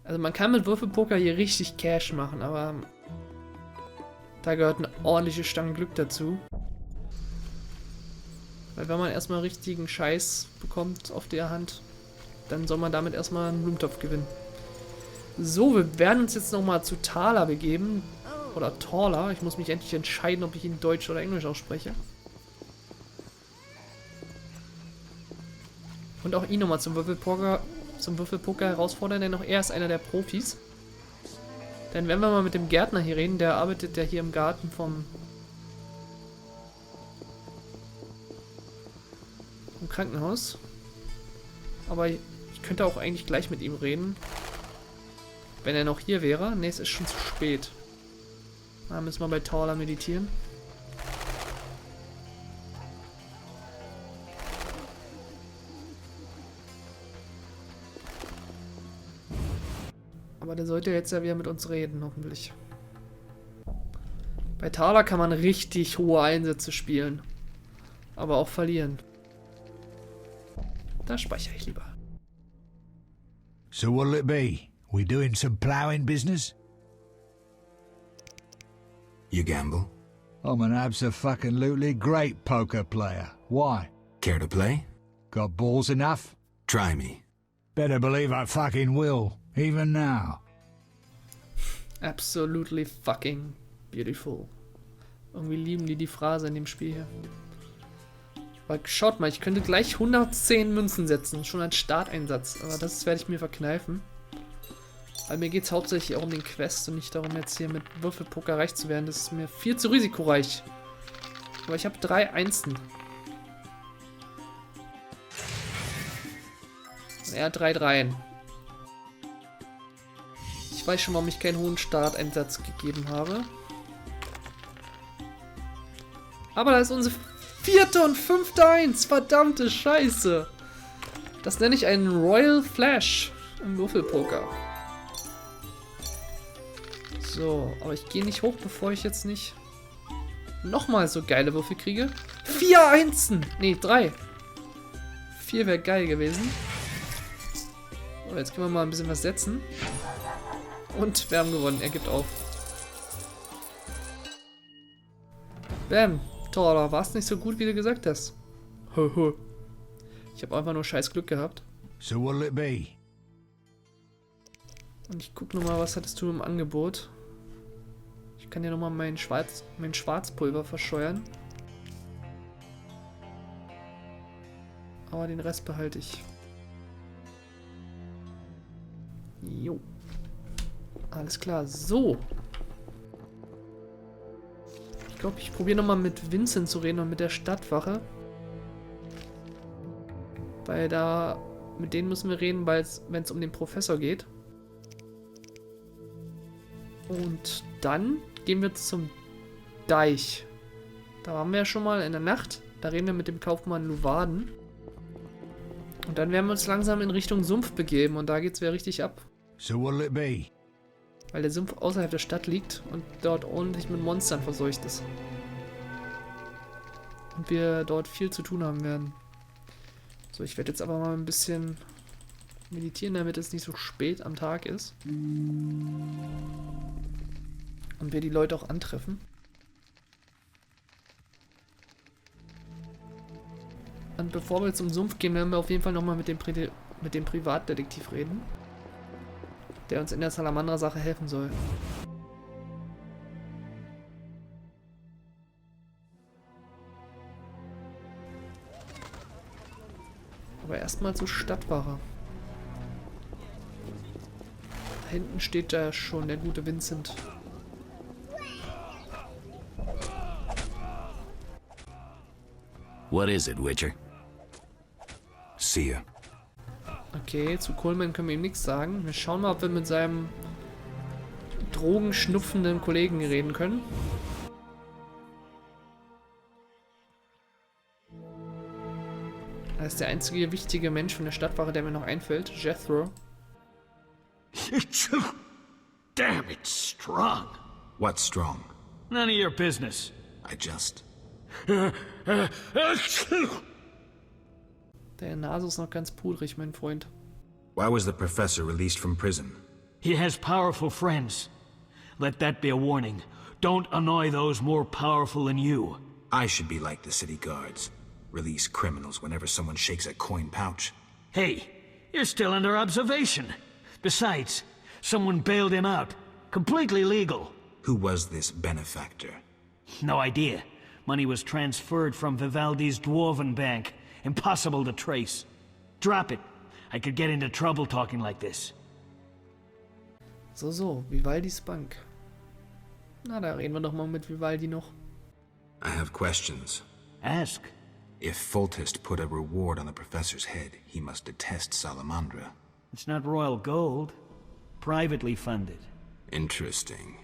Also man kann mit Würfelpoker hier richtig Cash machen, aber da gehört eine ordentliche Stange Glück dazu. Weil wenn man erstmal richtigen Scheiß bekommt auf der Hand, dann soll man damit erstmal einen Blumentopf gewinnen. So, wir werden uns jetzt nochmal zu Thaler begeben. Oder Taller. Ich muss mich endlich entscheiden, ob ich ihn Deutsch oder Englisch ausspreche. Und auch ihn nochmal zum Würfelpoker herausfordern, denn auch er ist einer der Profis. Denn wenn wir mal mit dem Gärtner hier reden, der arbeitet ja hier im Garten vom Krankenhaus. Aber ich könnte auch eigentlich gleich mit ihm reden. Wenn er noch hier wäre. Ne, es ist schon zu spät. Da müssen wir bei Taller meditieren. Aber der sollte jetzt ja wieder mit uns reden, hoffentlich. Bei Taler kann man richtig hohe Einsätze spielen. Aber auch verlieren. Da speichere ich lieber. So what'll it be? We doing some ploughing business? You gamble? I'm an abso-fucking-lutely great poker player. Why? Care to play? Got balls enough? Try me. Better believe I fucking will, even now. Absolutely fucking beautiful. Irgendwie lieben die Phrase in dem Spiel hier. Aber schaut mal, ich könnte gleich 110 Münzen setzen, schon als Starteinsatz. Aber das werde ich mir verkneifen. Weil mir geht es hauptsächlich auch um den Quest und nicht darum, jetzt hier mit Würfelpoker reich zu werden. Das ist mir viel zu risikoreich. Aber ich habe 3 Einsen. Und er hat 3 Dreien. Ich weiß schon, warum ich keinen hohen Starteinsatz gegeben habe. Aber da ist unsere 4. und 5. Eins. Verdammte Scheiße. Das nenne ich einen Royal Flash im Würfelpoker. So, aber ich gehe nicht hoch, bevor ich jetzt nicht nochmal so geile Würfel kriege. 4 Einsen! Ne, 3. 4 wäre geil gewesen. So, jetzt können wir mal ein bisschen was setzen. Und wir haben gewonnen. Er gibt auf. Bam. Taller, war es nicht so gut, wie du gesagt hast. Ich habe einfach nur scheiß Glück gehabt. So what'll it be? Und ich guck nochmal, was hattest du im Angebot? Ich kann ja nochmal mein Schwarzpulver verscheuern. Aber den Rest behalte ich. Jo. Alles klar. So. Ich glaube, ich probiere nochmal mit Vincent zu reden und mit der Stadtwache. Weil da... Mit denen müssen wir reden, wenn es um den Professor geht. Und dann gehen wir zum Deich. Da waren wir ja schon mal in der Nacht. Da reden wir mit dem Kaufmann Luwaden. Und dann werden wir uns langsam in Richtung Sumpf begeben. Und da geht es wieder richtig ab. So what'll it be? Weil der Sumpf außerhalb der Stadt liegt und dort ordentlich mit Monstern verseucht ist. Und wir dort viel zu tun haben werden. So, ich werde jetzt aber mal ein bisschen meditieren, damit es nicht so spät am Tag ist. Und wir die Leute auch antreffen. Und bevor wir zum Sumpf gehen, werden wir auf jeden Fall nochmal mit dem Privatdetektiv reden. Der uns in der Salamandra-Sache helfen soll. Aber erstmal zur Stadtwache. Da hinten steht da schon der gute Vincent. What is it, Witcher? See ya. Okay, zu Coleman können wir ihm nichts sagen. Wir schauen mal, ob wir mit seinem drogenschnupfenden Kollegen reden können. Er ist der einzige wichtige Mensch von der Stadtwache, der mir noch einfällt. Jethro. Damn, it's strong. What's strong? None of your business. I just... Der Nase ist noch ganz pudrig, mein Freund. Why was the professor released from prison? He has powerful friends. Let that be a warning. Don't annoy those more powerful than you. I should be like the city guards. Release criminals whenever someone shakes a coin pouch. Hey, you're still under observation. Besides, someone bailed him out. Completely legal. Who was this benefactor? No idea. Money was transferred from Vivaldi's Dwarven Bank. Impossible to trace. Drop it. I could get into trouble talking like this. So, Vivaldis Bank. Na, da reden wir doch mal mit Vivaldi noch. I have questions. Ask. If Foltest put a reward on the professor's head, he must detest Salamandra. It's not royal gold. Privately funded. Interesting.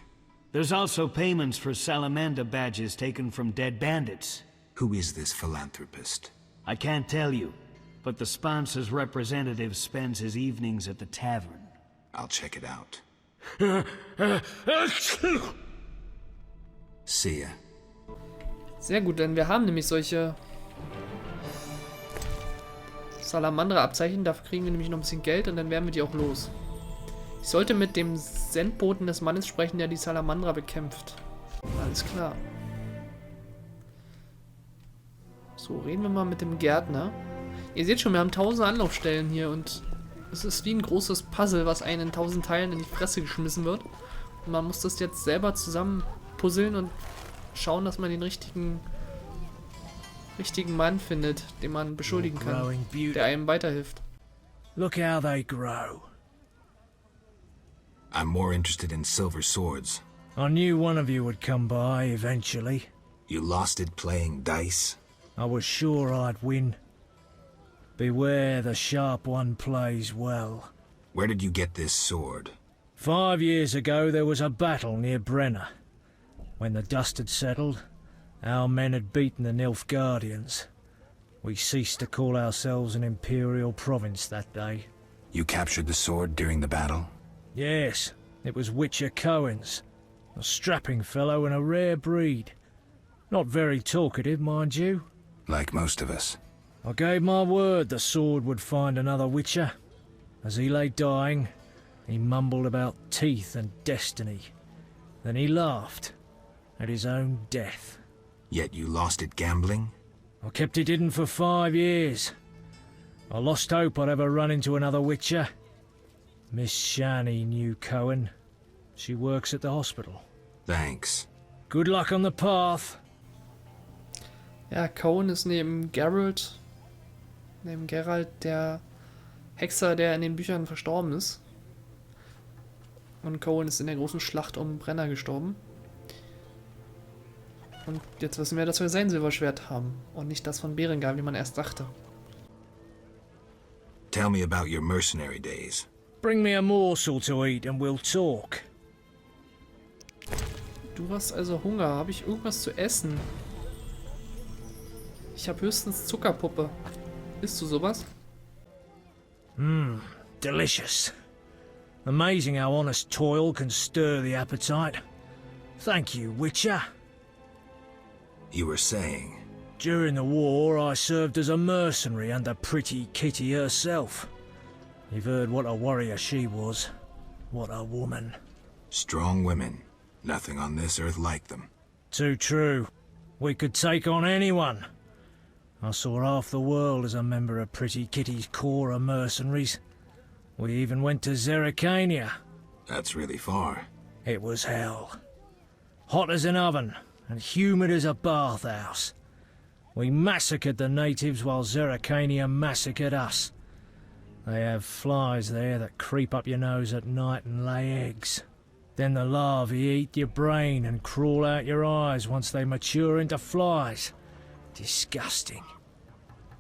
There's also payments for Salamander badges taken from dead bandits. Who is this philanthropist? I can't tell you, but the sponsor's representative spends his evenings at the tavern. I'll check it out. See ya. Sehr gut, denn wir haben nämlich solche Salamandra-Abzeichen. Dafür kriegen wir nämlich noch ein bisschen Geld und dann werden wir die auch los. Ich sollte mit dem Sendboten des Mannes sprechen, der die Salamandra bekämpft. Alles klar. So, reden wir mal mit dem Gärtner. Ihr seht schon, wir haben 1000 Anlaufstellen hier und es ist wie ein großes Puzzle, was einen in 1000 Teilen in die Fresse geschmissen wird. Und man muss das jetzt selber zusammen puzzeln und schauen, dass man den richtigen Mann findet, den man beschuldigen kann, der einem weiterhilft. Look how they grow. I'm more interested in silver swords. I knew one of you would come by eventually. You lost it playing dice? I was sure I'd win. Beware the sharp one plays well. Where did you get this sword? 5 years ago there was a battle near Brenner. When the dust had settled, our men had beaten the Nilfgaardians. We ceased to call ourselves an imperial province that day. You captured the sword during the battle? Yes, it was Witcher Cohen's. A strapping fellow and a rare breed. Not very talkative, mind you. Like most of us. I gave my word the sword would find another Witcher. As he lay dying, he mumbled about teeth and destiny. Then he laughed at his own death. Yet you lost it gambling? I kept it hidden for 5 years. I lost hope I'd ever run into another Witcher. Miss Shani knew Cohen. She works at the hospital. Thanks. Good luck on the path. Ja, Cohen ist neben Geralt der Hexer, der in den Büchern verstorben ist. Und Cohen ist in der großen Schlacht um Brenner gestorben. Und jetzt wissen wir, dass wir sein Silberschwert haben und nicht das von Berengar, wie man erst dachte. Tell me about your mercenary days. Bring me a morsel to eat and we'll talk. Du hast also Hunger. Habe ich irgendwas zu essen? Ich habe höchstens Zuckerpuppe. Isst du sowas? Delicious. Amazing how honest toil can stir the appetite. Thank you, Witcher. You were saying... During the war, I served as a mercenary under Pretty Kitty herself. You've heard what a warrior she was. What a woman. Strong women. Nothing on this earth like them. Too true. We could take on anyone. I saw half the world as a member of Pretty Kitty's corps of mercenaries. We even went to Zerrikania. That's really far. It was hell. Hot as an oven, and humid as a bathhouse. We massacred the natives while Zerrikania massacred us. They have flies there that creep up your nose at night and lay eggs. Then the larvae eat your brain and crawl out your eyes once they mature into flies. Disgusting.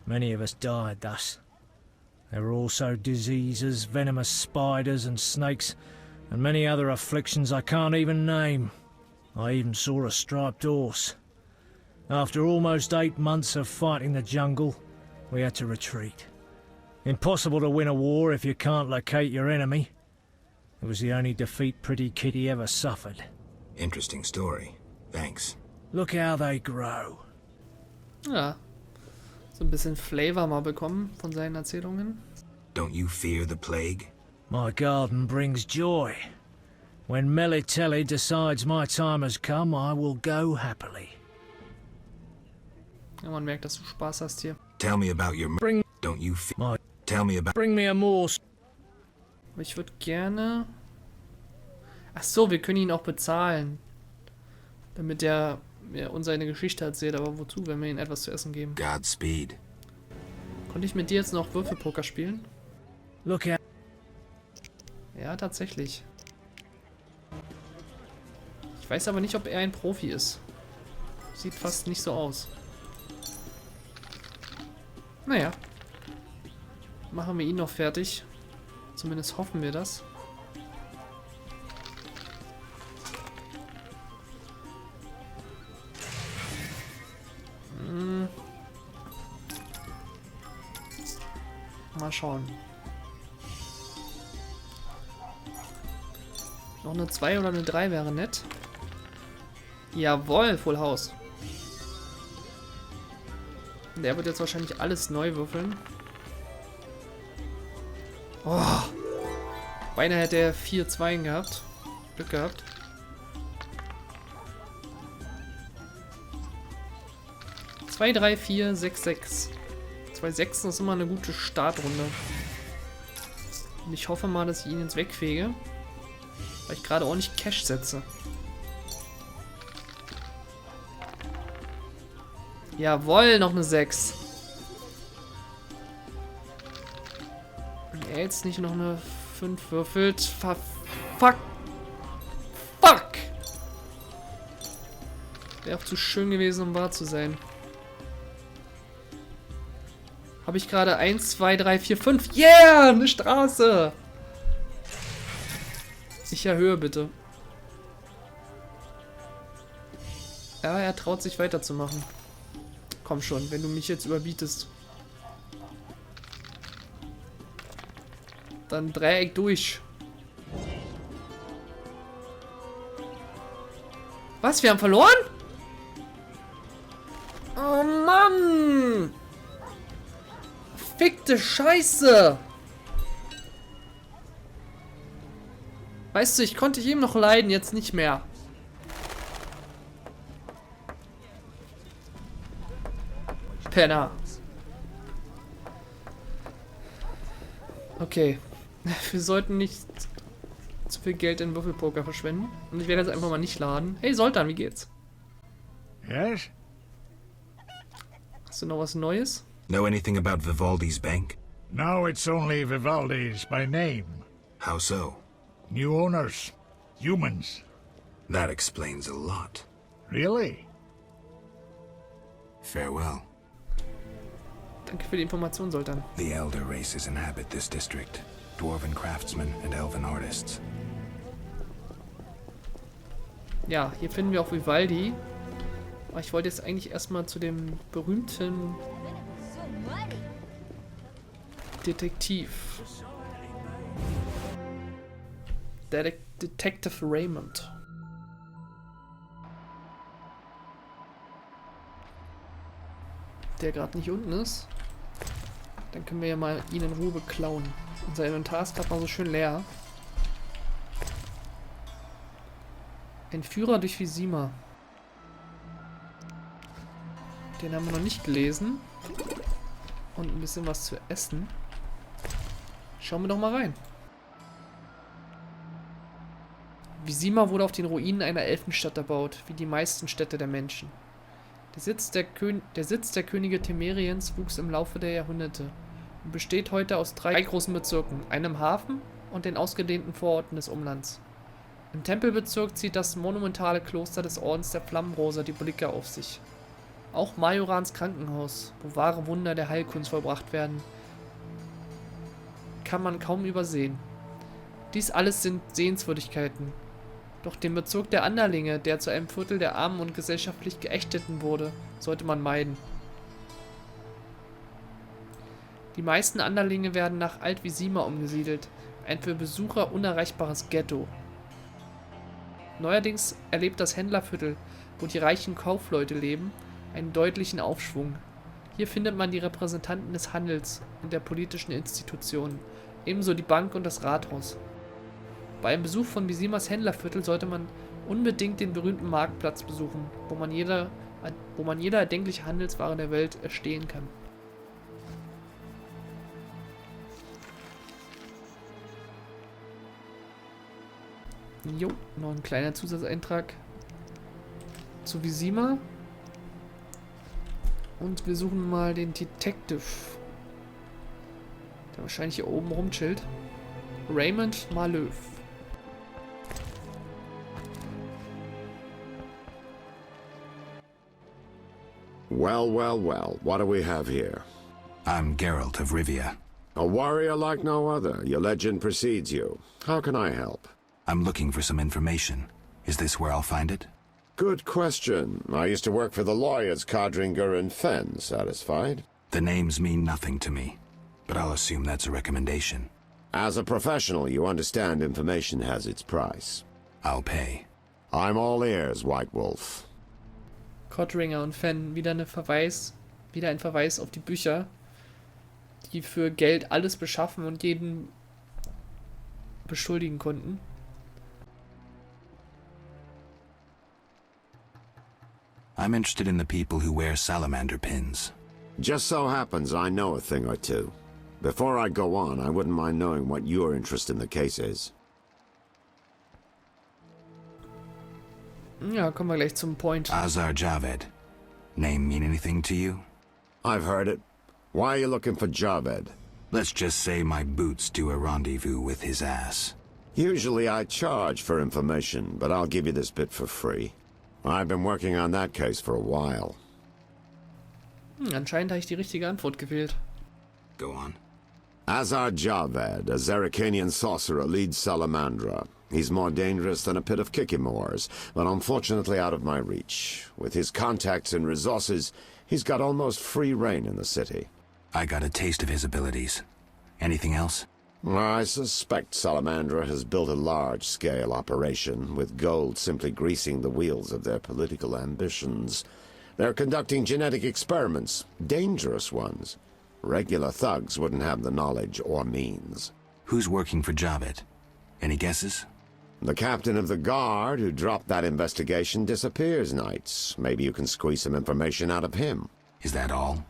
Many of us died thus. There were also diseases, venomous spiders and snakes, and many other afflictions I can't even name. I even saw a striped horse. After almost 8 months of fighting the jungle, we had to retreat. Impossible to win a war if you can't locate your enemy. It was the only defeat Pretty Kitty ever suffered. Interesting story. Thanks. Look how they grow. Ja. So ein bisschen Flavor mal bekommen von seinen Erzählungen. Don't you fear the plague? My garden brings joy. When Melitelli decides my time has come, I will go happily. Ja, man merkt, dass du Spaß hast hier. Tell me about your... Bring Don't you feel... my... Tell me about... Bring me a morsel. Aber ich würde gerne... Ach so, wir können ihn auch bezahlen. Damit er uns seine Geschichte erzählt. Aber wozu, wenn wir ihm etwas zu essen geben? Godspeed. Konnte ich mit dir jetzt noch Würfelpoker spielen? Look out. Ja, tatsächlich. Ich weiß aber nicht, ob er ein Profi ist. Sieht fast nicht so aus. Naja. Machen wir ihn noch fertig. Zumindest hoffen wir das. Mal schauen. Noch eine 2 oder eine 3 wäre nett. Jawohl, Full House. Der wird jetzt wahrscheinlich alles neu würfeln. Oh. Beinahe hätte er 4 Zweien gehabt. Glück gehabt. Zwei, 3, 4, 6, 6. 2 Sechsen ist immer eine gute Startrunde. Und ich hoffe mal, dass ich ihn jetzt wegfege. Weil ich gerade ordentlich Cash setze. Jawohl, noch eine 6. Wenn er jetzt nicht noch eine 5 würfelt. Fuck. Fuck! Wäre auch zu schön gewesen, um wahr zu sein. Habe ich gerade 1, 2, 3, 4, 5. Yeah! Eine Straße! Ich erhöhe bitte. Ja, er traut sich weiterzumachen. Komm schon, wenn du mich jetzt überbietest. Dann Dreieck durch. Was? Wir haben verloren? Oh Mann! Fickte Scheiße! Weißt du, ich konnte ihm noch leiden, jetzt nicht mehr. Penner. Okay. Wir sollten nicht zu viel Geld in Würfelpoker verschwenden. Und ich werde jetzt einfach mal nicht laden. Hey Soltan, wie geht's? Yes? Hast du noch was Neues? Know anything about Vivaldi's bank? No, it's only Vivaldi's by name. How so? New owners. Humans. That explains a lot. Really? Farewell. Danke für die Information, Soltan. The elder races inhabit this district. Dwarven craftsmen and elven artists. Ja, hier finden wir auch Vivaldi. Aber ich wollte jetzt eigentlich erstmal zu dem berühmten Detektiv. Detective Raymond. Der gerade nicht unten ist. Dann können wir ja mal ihn in Ruhe beklauen. Unser Inventar ist gerade mal so schön leer. Ein Führer durch Visima. Den haben wir noch nicht gelesen. Und ein bisschen was zu essen. Schauen wir doch mal rein. Visima wurde auf den Ruinen einer Elfenstadt erbaut, wie die meisten Städte der Menschen. Der Sitz der Könige Temeriens wuchs im Laufe der Jahrhunderte und besteht heute aus 3 großen Bezirken, einem Hafen und den ausgedehnten Vororten des Umlands. Im Tempelbezirk zieht das monumentale Kloster des Ordens der Flammenrosa die Blicke auf sich. Auch Majorans Krankenhaus, wo wahre Wunder der Heilkunst vollbracht werden, kann man kaum übersehen. Dies alles sind Sehenswürdigkeiten. Doch den Bezirk der Anderlinge, der zu einem Viertel der Armen und gesellschaftlich Geächteten wurde, sollte man meiden. Die meisten Anderlinge werden nach Alt-Visima umgesiedelt, ein für Besucher unerreichbares Ghetto. Neuerdings erlebt das Händlerviertel, wo die reichen Kaufleute leben, einen deutlichen Aufschwung. Hier findet man die Repräsentanten des Handels und der politischen Institutionen, Ebenso die Bank und das Rathaus. Bei einem Besuch von Bisimas Händlerviertel sollte man unbedingt den berühmten Marktplatz besuchen, wo man jede erdenkliche Handelsware der Welt erstehen kann. Jo, noch ein kleiner Zusatzeintrag zu Visima. Und wir suchen mal den Detective, der wahrscheinlich hier oben rumchillt. Raymond Malöw. Well, well, well, what do we have here? I'm Geralt of Rivia. A warrior like no other. Your legend precedes you. How can I help? I'm looking for some information. Is this where I'll find it? Good question. I used to work for the lawyers Codringer and Fenn. Satisfied? The names mean nothing to me, but I'll assume that's a recommendation. As a professional, you understand information has its price. I'll pay. I'm all ears, White Wolf. Codringer und Fenn, wieder ein Verweis auf die Bücher, die für Geld alles beschaffen und jeden beschuldigen konnten. I'm interested in the people who wear salamander pins. Just so happens I know a thing or two. Before I go on, I wouldn't mind knowing what your interest in the case is. Ja, kommen wir gleich zum Point. Azar Javed. Name mean anything to you? I've heard it. Why are you looking for Javed? Let's just say my boots do a rendezvous with his ass. Usually I charge for information, but I'll give you this bit for free. I've been working on that case for a while. Anscheinend habe ich die richtige Antwort gewählt. Go on. Azar Javed, a Zerrikanian sorcerer, leads Salamandra. He's more dangerous than a pit of Kikimores, but unfortunately out of my reach. With his contacts and resources, he's got almost free reign in the city. I got a taste of his abilities. Anything else? I suspect Salamandra has built a large-scale operation, with gold simply greasing the wheels of their political ambitions. They're conducting genetic experiments, dangerous ones. Regular thugs wouldn't have the knowledge or means. Who's working for Javed? Any guesses? The captain of the guard who dropped that investigation disappears nights. Maybe you can squeeze some information out of him. Is that all?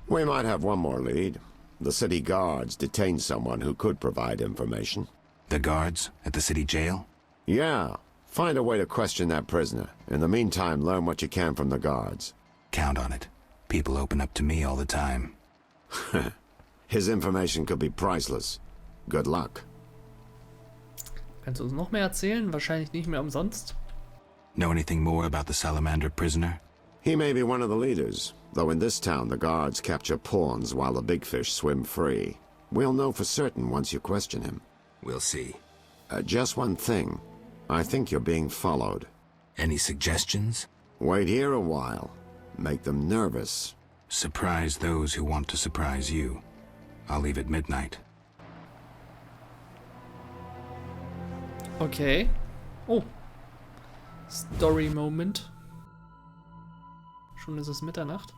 We might have one more lead. The city guards detained someone who could provide information. The guards at the city jail? Yeah. Find a way to question that prisoner. In the meantime, learn what you can from the guards. Count on it. People open up to me all the time. His information could be priceless. Good luck. Kannst du uns noch mehr erzählen? Wahrscheinlich nicht mehr umsonst. Know anything more about the salamander prisoner? He may be one of the leaders, though in this town the guards capture pawns while the big fish swim free. We'll know for certain once you question him. We'll see. Just one thing. I think you're being followed. Any suggestions? Wait here a while. Make them nervous. Surprise those who want to surprise you. I'll leave at midnight. Okay. Oh. Story Moment. Schon ist es Mitternacht.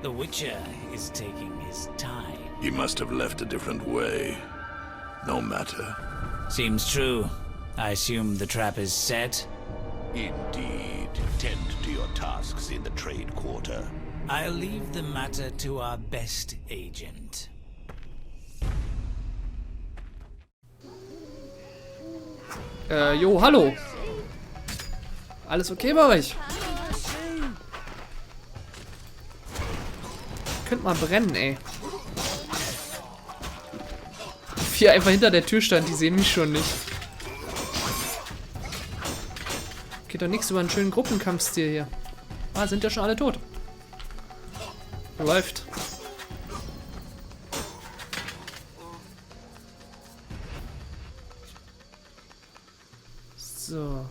The Witcher is taking his time. He must have left a different way. No matter. Seems true. I assume the trap is set? Indeed. Tend to your tasks in the trade quarter. I'll leave the matter to our best agent. Jo, hallo. Alles okay bei euch? Könnt mal brennen, ey. Vier einfach hinter der Tür stand, die sehen mich schon nicht. Geht doch nichts über einen schönen Gruppenkampfstil hier. Ah, sind ja schon alle tot. Läuft. So.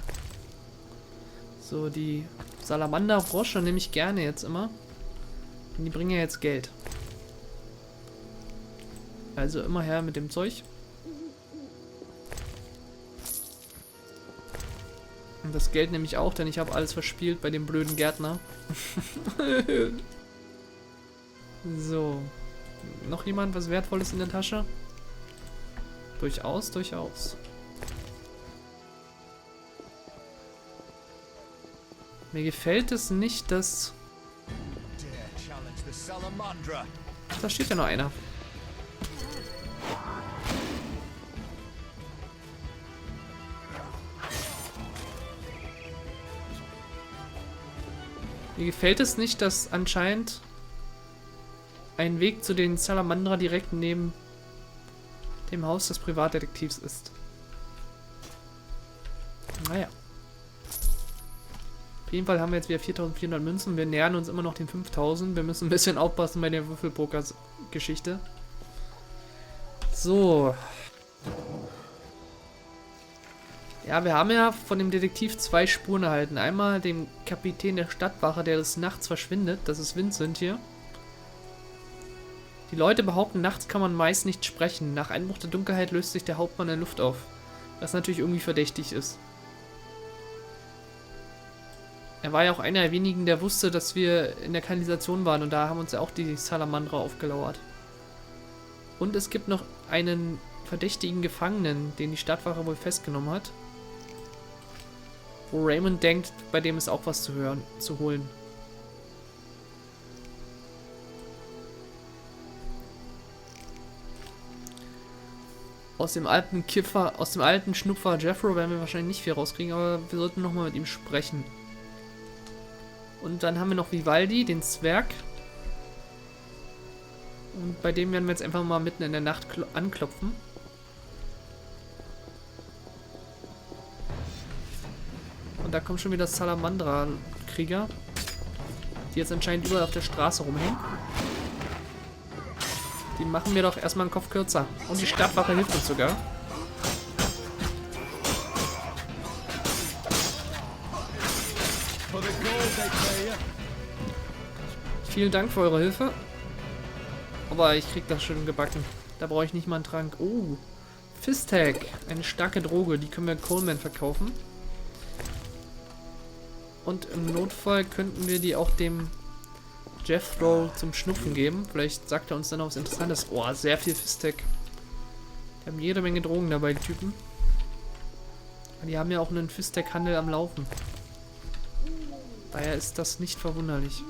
So, die Salamander-Frosche nehme ich gerne jetzt immer. Und die bringen ja jetzt Geld. Also immer her mit dem Zeug. Und das Geld nehme ich auch, denn ich habe alles verspielt bei dem blöden Gärtner. So. Noch jemand was Wertvolles in der Tasche? Durchaus, durchaus. Mir gefällt es nicht, dass... Da steht ja noch einer. Mir gefällt es nicht, dass anscheinend ein Weg zu den Salamandra direkt neben dem Haus des Privatdetektivs ist. Naja. Auf jeden Fall haben wir jetzt wieder 4400 Münzen. Wir nähern uns immer noch den 5000. Wir müssen ein bisschen aufpassen bei der Würfelpoker-Geschichte. So. Ja, wir haben ja von dem Detektiv 2 Spuren erhalten. Einmal dem Kapitän der Stadtwache, der des Nachts verschwindet. Das ist Vincent hier. Die Leute behaupten, nachts kann man meist nicht sprechen. Nach Einbruch der Dunkelheit löst sich der Hauptmann in der Luft auf. Was natürlich irgendwie verdächtig ist. Er war ja auch einer der wenigen, der wusste, dass wir in der Kanalisation waren. Und da haben uns ja auch die Salamandra aufgelauert. Und es gibt noch einen verdächtigen Gefangenen, den die Stadtwache wohl festgenommen hat. Wo Raymond denkt, bei dem ist auch was zu holen. Aus dem alten Schnupfer Jeffro werden wir wahrscheinlich nicht viel rauskriegen, aber wir sollten nochmal mit ihm sprechen. Und dann haben wir noch Vivaldi, den Zwerg. Und bei dem werden wir jetzt einfach mal mitten in der Nacht anklopfen. Und da kommen schon wieder Salamandra-Krieger, die jetzt anscheinend überall auf der Straße rumhängen. Die machen mir doch erstmal den Kopf kürzer. Und die Stadtwache hilft uns sogar. Vielen Dank für eure Hilfe. Aber ich krieg das schon gebacken. Da brauche ich nicht mal einen Trank. Oh, Fisstag. Eine starke Droge. Die können wir Coleman verkaufen. Und im Notfall könnten wir die auch dem Jethro zum Schnupfen geben. Vielleicht sagt er uns dann noch was Interessantes. Oh, sehr viel Fisstag. Die haben jede Menge Drogen dabei, die Typen. Die haben ja auch einen Fisstag-Handel am Laufen. Daher ist das nicht verwunderlich.